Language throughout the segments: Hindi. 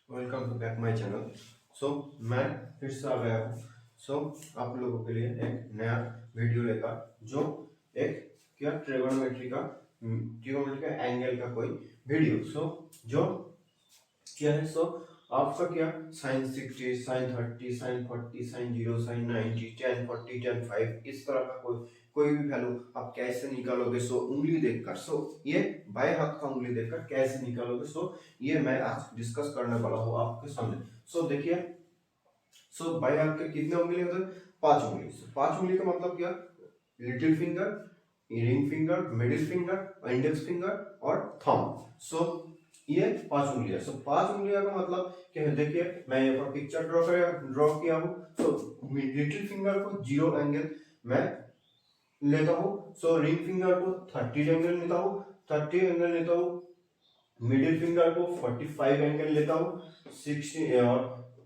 Welcome to back my channel. मैं फिर से आ गया हूँ। आप लोगों के लिए एक नया वीडियो लेकर जो एक क्या ट्रिगोनोमेट्री का एंगल का कोई वीडियो। जो क्या है आपका क्या sine 60, sine 30, sine 40, sine 0, sine 90, tan 40, tan 5 इस तरह का कोई भी वैल्यू आप कैसे निकालोगे। उंगली देखकर ये बाएं हाथ का उंगली देखकर कैसे निकालोगे। ये मैं आज डिस्कस करने वाला हूँ आपके सामने। देखिए बाएं हाथ के कितने उंगली होते हैं? 5 उंगली। 5 उंगली का मतलब क्या? Little finger, ring finger, middle finger, index finger और थंब। ये 5 उंगलियां। 5 उंगलियां का मतलब क्या है? देखिए मैं यहाँ पर पिक्चर ड्रॉ किया हूँ। लिटिल फिंगर को 0 एंगल मैं लेता हूँ। रिंग फिंगर को 30 एंगल लेता हूँ, 30 एंगल लेता हूँ। मिडिल फिंगर को 45 एंगल लेता हूँ, 60 और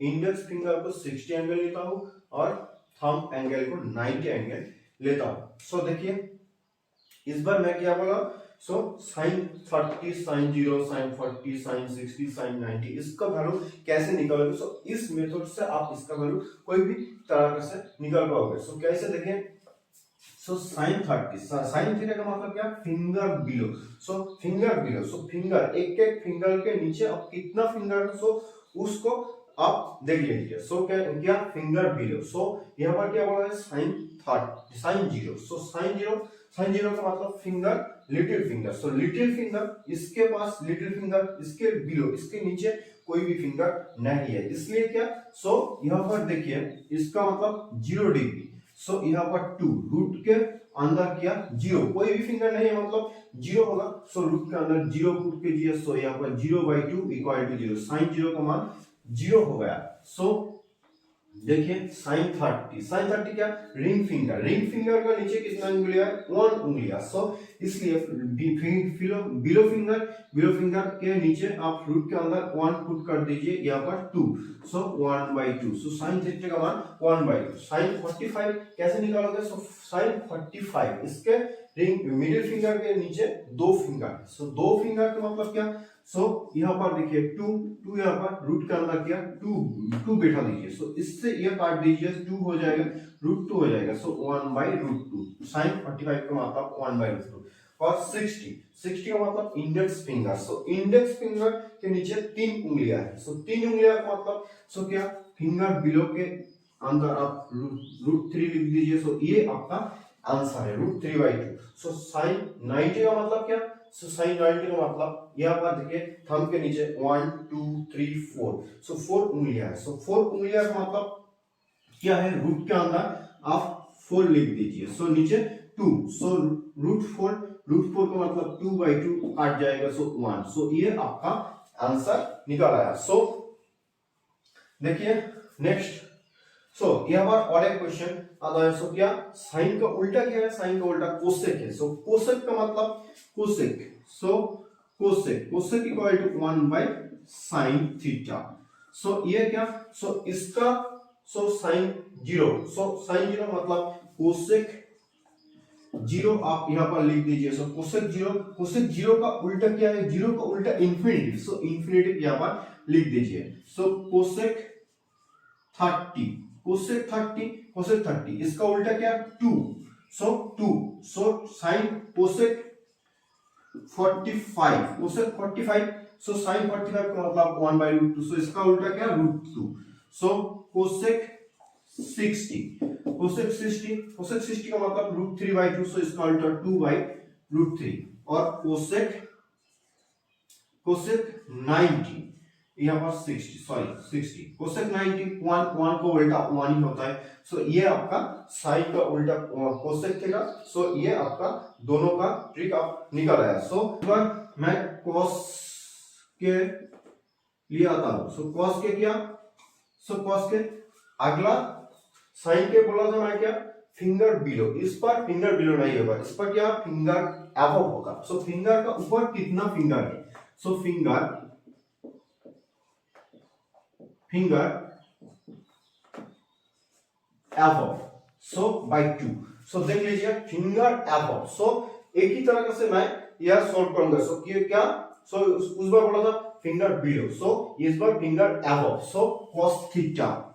इंडेक्स फिंगर को 60 एंगल लेता हूँ और थंब एंगल को 90 एंगल लेता हूँ। देखिए इस बार मैं क्या बोला? Sine 30, sine 0, sine 40, sine 60, sine 90 इसका वैल्यू कैसे निकालोगे? इस मेथड से आप इसका वैल्यू कोई भी तरह से निकाल पाओगे। कैसे देखें? साइन 30, साइन थीटा का मतलब क्या? Finger below. Finger below. Finger एक एक फिंगर के नीचे अब कितना फिंगर है उसको आप देख लीजिए। क्या फिंगर बिलो। यहाँ पर क्या बोला है? Sign 30, sine 0। साइन 0 का मतलब finger little finger. Little finger इसके पास, लिटिल फिंगर इसके बिलो, इसके नीचे कोई भी फिंगर नहीं है, इसलिए क्या यहाँ पर देखिए इसका मतलब 0 डिग्री। यहाँ पर 2 रूट के अंदर क्या 0, कोई भी फिंगर नहीं है मतलब 0 होगा। रूट के अंदर 0 पुट कीजिए। यहाँ पर 0/2 इक्वल टू 0। साइन 0 का मान 0 हो गया। देखिए साइन 30, साइन 30 क्या? Ring finger. रिंग फिंगर का नीचे कितना उंगलियां है? 1 उंगलियां। इसलिए बिलो फिंगर के नीचे आप रूट के अंदर 1 पुट कर दीजिए, यहाँ पर 2। 1/2। साइन थीटा का मान 1/2। साइन 45 कैसे निकालोगे? साइन 45 इसके रिंग मिडिल फिंगर के नीचे 2 फिंगर। 2 फिंगर का मतलब क्या? यहाँ पर देखिए 2 यहाँ पर रूट के अंदर क्या 2 बैठा दीजिए। इससे ये काट दीजिए, 2 हो जाएगा, √2 हो जाएगा। 1/√2। साइन 45 का मतलब 1/√2। और 60 का मतलब इंडेक्स फिंगर। इंडेक्स फिंगर के नीचे 3 उंगलियां है। 3 उंगलियां का मतलब क्या? फिंगर बिलो के अंदर आप √3 लिख दीजिए। ये आपका आंसर है √3/2। साइन 90 का मतलब क्या? साइन 90 का मतलब यहाँ पर देखिए थंब के नीचे 1 2 3 4। 4 उंगलियां है। 4 उंगलियां का मतलब क्या है? रूट के अंदर आप 4 लिख दीजिए। नीचे 2। √4 का मतलब 2/2 काट जाएगा। 1। ये आपका आंसर निकल आया। देखिए नेक्स्ट। यहाँ पर और एक क्वेश्चन आता है। क्या साइन का उल्टा क्या है? साइन का उल्टा कोसेक है। कोसेक का मतलब cosec. Cosec equal to 1/sin theta. ये क्या? इसका साइन 0। साइन 0 मतलब कोसेक 0 आप यहाँ पर लिख दीजिए। कोसेक 0 का उल्टा क्या है? 0 का उल्टा इंफिनिटी। इंफिनिटी यहाँ पर लिख दीजिए। कोसेक 30, कोसेक 30 इसका उल्टा क्या? 2। 2। Sign cosec 45, cosec 45। साइन 45 का मतलब 1/√2। इसका उल्टा क्या? √2। कोसेक 60, कोसेक 60 का मतलब √3/2। इसका उल्टा 2/√3। और कोसेक 90 यहाँ पर 60 कोसेक 90 1 को उल्टा 1 ही होता है। ये आपका साइन का उल्टा कोसेक थीटा। ये आपका दोनों का ट्रिक आप निकल आया। मैं कॉस के लिए आता हूं। कॉस के क्या? कॉस के अगला साइन के बोला था मैं क्या? Finger below. इस पर फिंगर बिलो नहीं होगा, इस पर क्या? फिंगर अबव होगा। फिंगर का ऊपर कितना फिंगर है? Finger above by 2। देख लीजिए फिंगर अबव। एक ही तरह से मैं यह सॉल्व करूंगा। ये क्या? उस बार बोला था फिंगर बिलो, सो इस बार फिंगर अबव, सो cos थीटा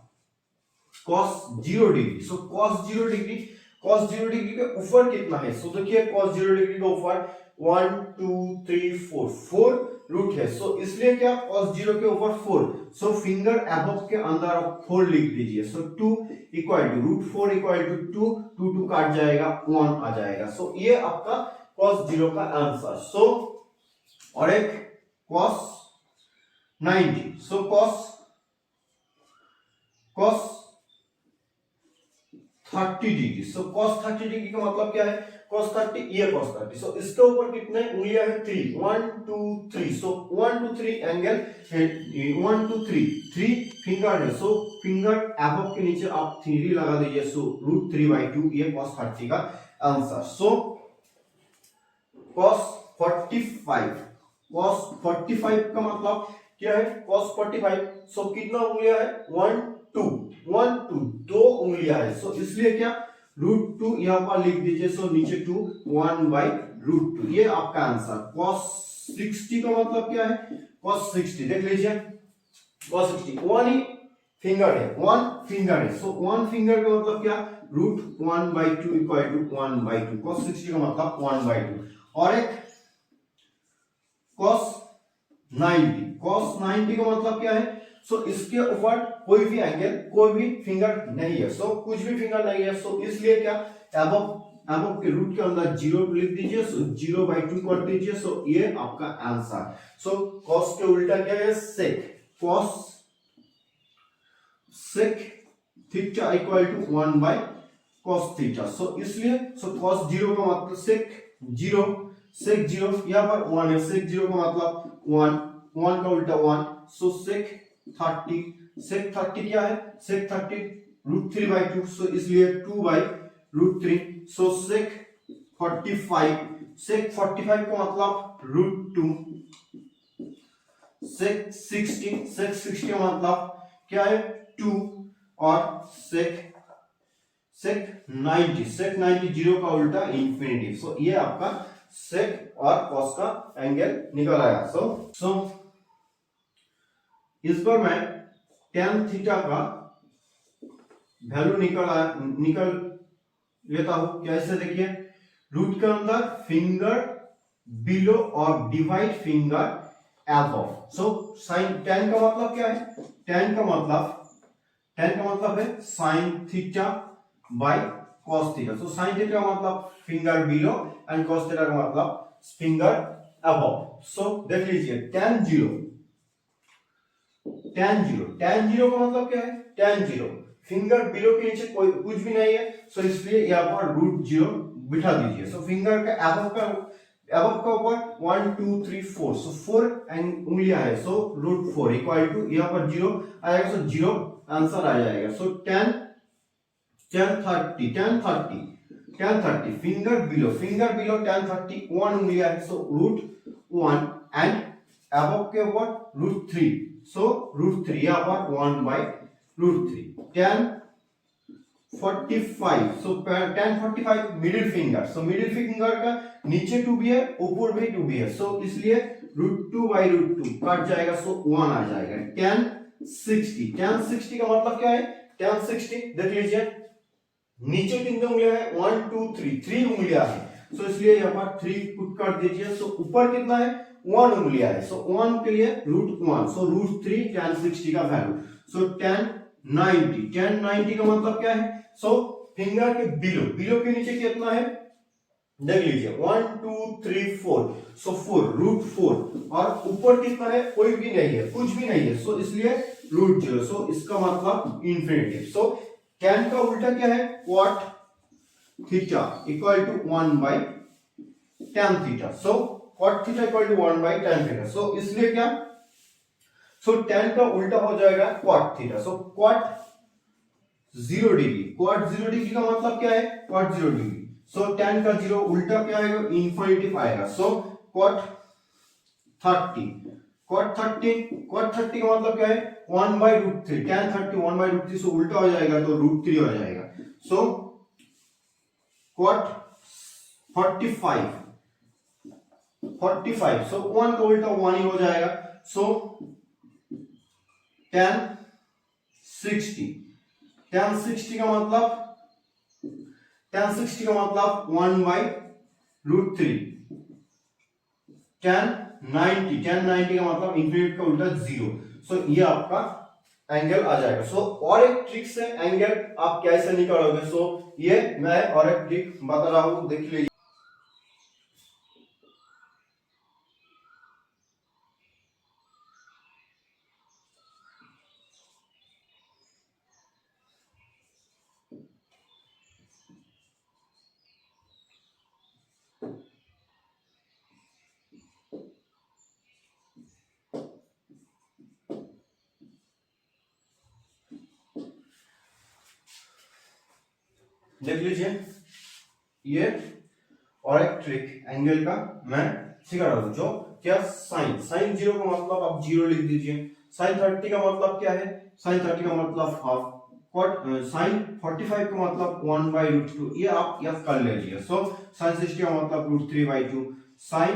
cos 0 डिग्री, सो cos 0 डिग्री, cos 0 डिग्री के ऊपर कितना है, सो देखिए cos 0 डिग्री के ऊपर 1 2 3 4 4 रूट है, सो इसलिए क्या cos 0 के ऊपर 4, सो फिंगर अबव के अंदर आप 4 लिख दीजिए, so 2 equal to root 4 equal to 2 2 काट जाएगा 1 आ जाएगा, सो ये आपका cos 0 का आंसर। सो और एक cos 90, सो cos 30 डिग्री, सो cos 30 डिग्री का मतलब क्या है, cos 30 ये cos 30, सो इसके ऊपर कितने उंगलियां है 3 1 2 3, सो 1 2 3 एंगल 1 2 3 फिंगर है, सो फिंगर अबव के नीचे आप 3 लगा दीजिए, सो √3/2 ये cos 30 का आंसर। सो cos 45 का मतलब क्या है, cos 45, सो कितना उंगलियां है 1 2 दो उंगलियां है, सो इसलिए क्या √2 यहां पर लिख दीजिए, सो नीचे 2 1/√2 ये आपका आंसर। cos 60 का मतलब क्या है, cos 60 देख लीजिए, cos 60 1 ही फिंगर है, 1 फिंगर है, सो 1 फिंगर का मतलब क्या √1/2 इक्वल टू 1/2, cos 60 का मतलब 1/2। और एक cos 90 का मतलब क्या है, सो इसके ऊपर कोई भी एंगल कोई भी फिंगर नहीं है, सो कुछ भी फिंगर नहीं है, सो इसलिए क्या अबव के रूट के अंदर 0 लिख दीजिए, सो 0/2 कर दीजिए, सो ये आपका आंसर। सो cos के उल्टा क्या है sec, cos sec theta equal to 1/cos theta, so इसलिए cos 0 का मतलब sec 0 यहाँ पर 1 है, sec 0 का मतलब 1 का उल्टा 1, सो sec 30 क्या है, sec 30 √3/2, सो इसलिए 2/√3, सो sec 45 का मतलब √2, sec 60 का मतलब क्या है 2, और sec 90 0 का उल्टा इंफिनिटी, सो ये आपका sec और cos का एंगल निकल आया। सो इस पर मैं tan थीटा का वैल्यू निकल लेता हूं, कैसे देखिए, रूट के अंदर फिंगर बिलो और डिवाइड फिंगर अबव, सो sin tan का मतलब क्या है, tan का मतलब है sin theta by cos theta, so sin theta का मतलब finger below and cos theta का मतलब फिंगर अबव। सो देख लीजिए tan 0 का मतलब क्या है, tan 0 फिंगर बिलो के नीचे कोई कुछ भी नहीं है, सो इसलिए यहाँ पर √0 बिठा दीजिए, सो फिंगर के अबव का ऊपर 1 2 3 4, सो 4 उंगलियां है, सो √4 इक्वल टू यहाँ पर 0 आएगा, सो 0 आंसर आ जाएगा। सो tan 30 फिंगर बिलो tan 30 1 उंगलियां है, सो √1 एंड अबव के ऊपर √3, सो √3 यहाँ पर 1/√3, tan 45, सो tan 45 middle finger, so middle finger का नीचे 2 भी है ऊपर भी 2 भी है, सो इसलिए √2/√2 कट जाएगा, सो 1 आ जाएगा। tan 60 का मतलब क्या है, tan 60 देख लीजिए, नीचे कितने उंगलियां है 1 2 3 उंगलियां है, सो इसलिए यहाँ पर 3 पुट कर दीजिए, सो ऊपर कितना है 1 उंगलियां है, सो 1 के लिए √1, सो √3 tan 60 का वैल्यू, सो tan 90 का मतलब क्या है, सो फिंगर के बिलो के नीचे कितना है देख लीजिए 1 2 3 4, सो 4 √4, और ऊपर कितना है कोई भी नहीं है कुछ भी नहीं है, सो इसलिए √0, सो इसका मतलब इंफिनिटी। सो tan का उल्टा क्या है cot theta equal to 1/tan theta, so cot theta equal to 1/tan theta, so इसलिए क्या, सो tan का उल्टा हो जाएगा cot theta, so cot 0 degree का मतलब क्या है cot 0 डिग्री, सो tan का 0 उल्टा क्या आएगा इंफिनिटी आएगा, सो cot 30 का मतलब क्या है 1/√3, tan 30 1/√3, सो उल्टा हो जाएगा तो √3 हो जाएगा, सो cot 45, सो 1 का उल्टा 1 ही हो जाएगा, सो tan 60 tan 60 का मतलब 1/√3 tan 90 का मतलब इंफिनिटी का उल्टा 0। सो ये आपका एंगल आ जाएगा। सो और एक ट्रिक से एंगल आप कैसे निकालोगे, सो ये मैं और एक ट्रिक बता रहा हूं, देख लीजिए। देख लीजिए, ये और एक ट्रिक एंगल का मैं सिखा रहा हूं, जो क्या साइन 0 का मतलब आप 0 लिख दीजिए। साइन 30 का मतलब क्या है, साइन 30 का मतलब हाफ। साइन 45 का मतलब 1/√2, ये आप याद कर लीजिए। सो साइन 60 का मतलब √3/2, साइन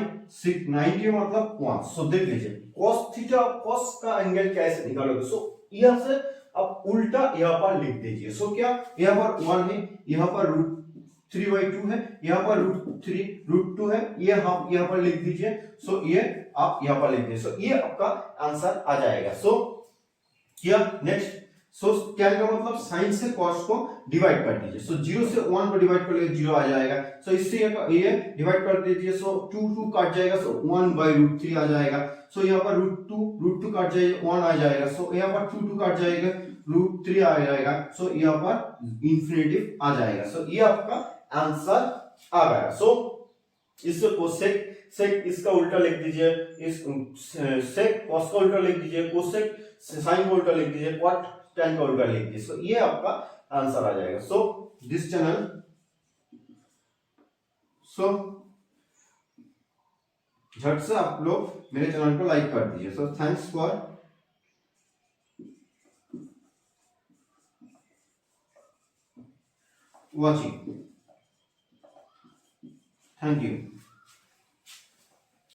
90 का मतलब 1। सो देख लीजिए cos थीटा cos का एंगल कैसे निकालोगे। सो यहां से आप उल्टा यहां पर लिख दीजिए। सो क्या, यहां पर 1 है, यहां पर √3/2 है, यहां पर √2 है, ये आप यहां पर लिख दीजिए। सो ये आप यहां पर लिख दीजिए। सो ये आपका आंसर आ जाएगा। सो क्या नेक्स्ट, सो tan का मतलब साइन से cos को डिवाइड कर दीजिए। सो 0 से 1 को डिवाइड कर लीजिए, 0 आ जाएगा। सो इससे ये डिवाइड कर दीजिए। सो 2 काट जाएगा, सो 1/√3 आ जाएगा। सो यहाँ पर √2 काट जाएगा, 1 आ जाएगा। सो यहाँ पर 2 काट जाएगा, √3 आ जाएगा। सो यहाँ पर इंफिनिटी आ जाएगा। सो ये आपका आंसर आ गया। सो इससे कोसेक सेक इसका उल्टा लिख दीजिए, इस सेक कॉस का उल्टा लिख दीजिए, कोसेक साइन का उल्टा लिख दीजिए, कॉट tan का उल्टा लिख दीजिए। सो ये आपका आंसर आ जाएगा। सो दिस चैनल, सो झट से आप लोग मेरे चैनल को लाइक कर दीजिए। So thanks for watching, thank you.